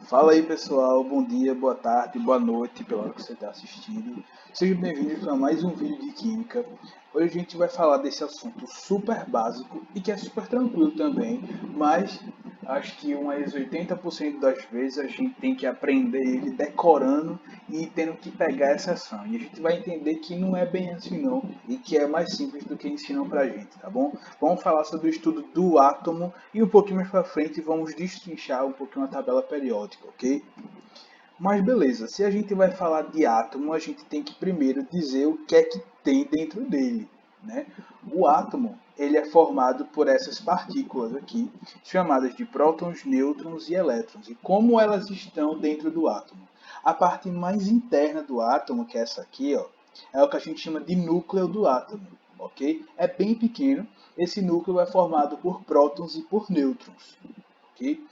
Fala aí pessoal, bom dia, boa tarde, boa noite, pela hora que você está assistindo. Sejam bem-vindos a mais um vídeo de Química. Hoje a gente vai falar desse assunto super básico e que é super tranquilo também, mas acho que umas 80% das vezes a gente tem que aprender ele decorando e tendo que pegar exceção. E a gente vai entender que não é bem assim não e que é mais simples do que ensinam pra gente, tá bom? Vamos falar sobre o estudo do átomo e um pouquinho mais pra frente vamos destrinchar um pouquinho a tabela periódica, ok? Mas beleza, se a gente vai falar de átomo, a gente tem que primeiro dizer o que é que tem dentro dele, né? O átomo, ele é formado por essas partículas aqui, chamadas de prótons, nêutrons e elétrons. E como elas estão dentro do átomo? A parte mais interna do átomo, que é essa aqui, ó, é o que a gente chama de núcleo do átomo, ok? É bem pequeno. Esse núcleo é formado por prótons e por nêutrons, ok?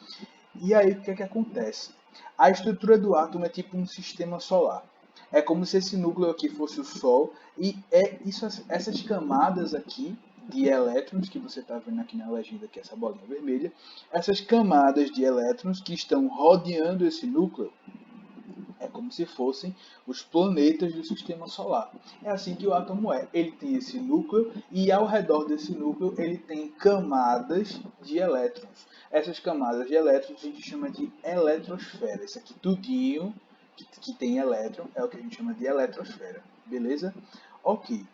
E aí o que é que acontece? A estrutura do átomo é tipo um sistema solar. É como se esse núcleo aqui fosse o Sol e essas camadas aqui de elétrons que você está vendo aqui na legenda, que é essa bolinha vermelha, essas camadas de elétrons que estão rodeando esse núcleo, é como se fossem os planetas do sistema solar. É assim que o átomo é. Ele tem esse núcleo e ao redor desse núcleo ele tem camadas de elétrons. Essas camadas de elétrons a gente chama de eletrosfera. Isso aqui tudinho que tem elétron é o que a gente chama de eletrosfera. Beleza? Ok.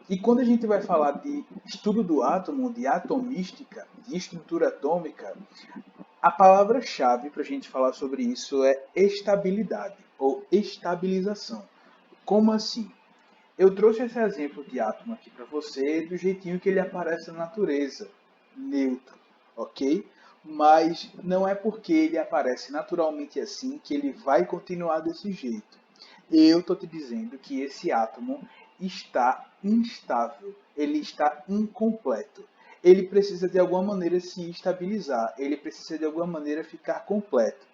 E quando a gente vai falar de estudo do átomo, de atomística, de estrutura atômica, a palavra-chave para a gente falar sobre isso é estabilidade ou estabilização. Como assim? Eu trouxe esse exemplo de átomo aqui para você do jeitinho que ele aparece na natureza, neutro, ok? Mas não é porque ele aparece naturalmente assim que ele vai continuar desse jeito. Eu estou te dizendo que esse átomo está instável, ele está incompleto. Ele precisa de alguma maneira se estabilizar, ele precisa de alguma maneira ficar completo.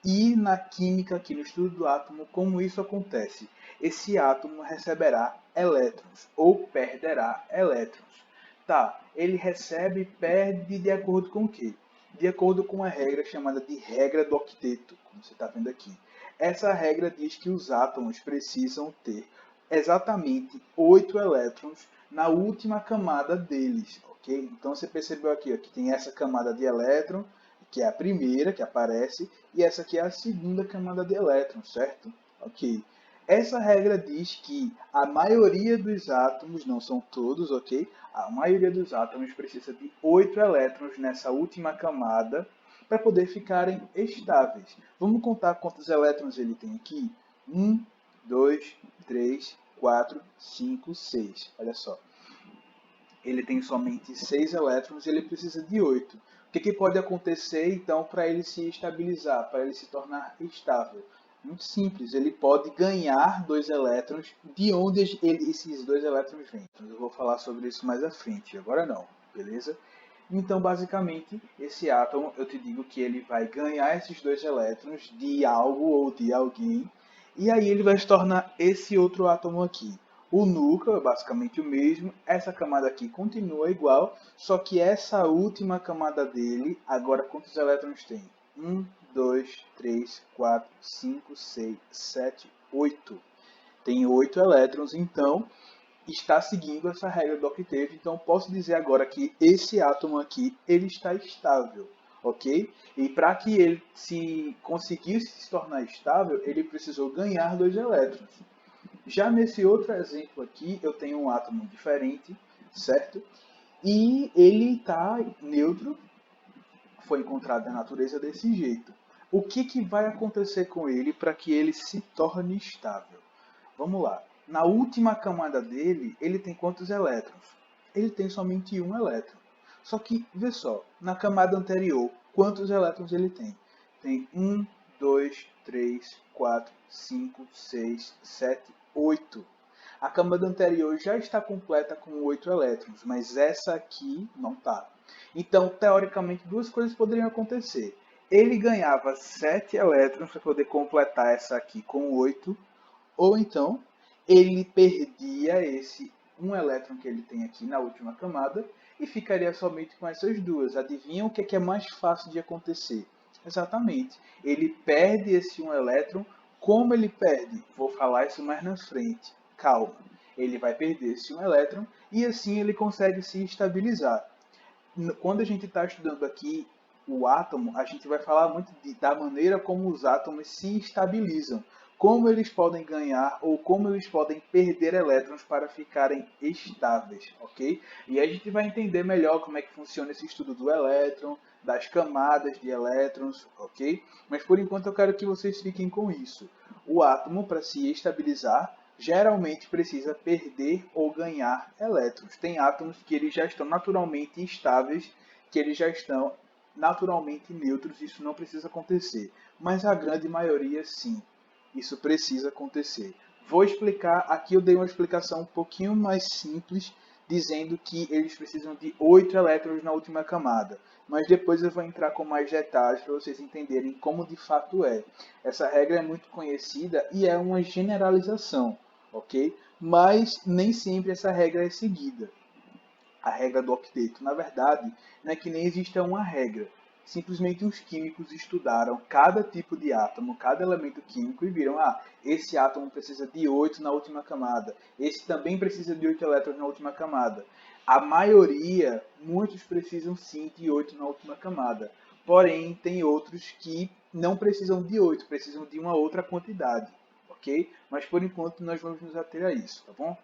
E na química, aqui no estudo do átomo, como isso acontece? Esse átomo receberá elétrons ou perderá elétrons. Tá, ele recebe e perde de acordo com o quê? De acordo com a regra chamada de regra do octeto, como você está vendo aqui. Essa regra diz que os átomos precisam ter exatamente 8 elétrons na última camada deles, ok? Então você percebeu aqui ó, que tem essa camada de elétron, que é a primeira que aparece, e essa aqui é a segunda camada de elétrons, certo? Ok. Essa regra diz que a maioria dos átomos, não são todos, ok? A maioria dos átomos precisa de 8 elétrons nessa última camada para poder ficarem estáveis. Vamos contar quantos elétrons ele tem aqui? 1, 2, 3, 4, 5, 6. Olha só. Ele tem somente 6 elétrons e ele precisa de 8. O que pode acontecer então para ele se estabilizar, para ele se tornar estável? Muito simples, ele pode ganhar 2 elétrons de onde esses 2 elétrons vêm. Eu vou falar sobre isso mais à frente, agora não, beleza? Então, basicamente, esse átomo, eu te digo que ele vai ganhar esses 2 elétrons de algo ou de alguém, e aí ele vai se tornar esse outro átomo aqui. O núcleo é basicamente o mesmo, essa camada aqui continua igual, só que essa última camada dele, agora quantos elétrons tem? 1, 2, 3, 4, 5, 6, 7, 8. Tem 8 elétrons, então está seguindo essa regra do octeto, então posso dizer agora que esse átomo aqui ele está estável, ok? E para que ele se conseguisse se tornar estável, ele precisou ganhar 2 elétrons. Já nesse outro exemplo aqui, eu tenho um átomo diferente, certo? E ele está neutro, foi encontrado na natureza desse jeito. O que vai acontecer com ele para que ele se torne estável? Vamos lá. Na última camada dele, ele tem quantos elétrons? Ele tem somente um elétron. Só que, vê só, na camada anterior, quantos elétrons ele tem? Tem 1, 2, 3, 4, 5, 6, 7, 8. A camada anterior já está completa com 8 elétrons, mas essa aqui não está. Então, teoricamente, duas coisas poderiam acontecer. Ele ganhava 7 elétrons para poder completar essa aqui com 8, ou então ele perdia esse um elétron que ele tem aqui na última camada e ficaria somente com essas duas. Adivinha o que é mais fácil de acontecer? Exatamente. Ele perde esse um elétron. Como ele perde? Vou falar isso mais na frente. Calma. Ele vai perder esse um elétron e assim ele consegue se estabilizar. Quando a gente está estudando aqui o átomo, a gente vai falar muito da maneira como os átomos se estabilizam, como eles podem ganhar ou como eles podem perder elétrons para ficarem estáveis, ok? E a gente vai entender melhor como é que funciona esse estudo do elétron, das camadas de elétrons, ok? Mas por enquanto eu quero que vocês fiquem com isso. O átomo, para se estabilizar, geralmente precisa perder ou ganhar elétrons. Tem átomos que eles já estão naturalmente estáveis, que eles já estão naturalmente neutros, isso não precisa acontecer. Mas a grande maioria sim, isso precisa acontecer. Vou explicar, aqui eu dei uma explicação um pouquinho mais simples, dizendo que eles precisam de 8 elétrons na última camada. Mas depois eu vou entrar com mais detalhes para vocês entenderem como de fato é. Essa regra é muito conhecida e é uma generalização, ok? Mas nem sempre essa regra é seguida. A regra do octeto, na verdade, não é que nem exista uma regra. Simplesmente os químicos estudaram cada tipo de átomo, cada elemento químico e viram, esse átomo precisa de 8 na última camada, esse também precisa de 8 elétrons na última camada. A maioria, muitos precisam sim de 8 na última camada. Porém, tem outros que não precisam de 8, precisam de uma outra quantidade, ok? Mas por enquanto nós vamos nos ater a isso, tá bom?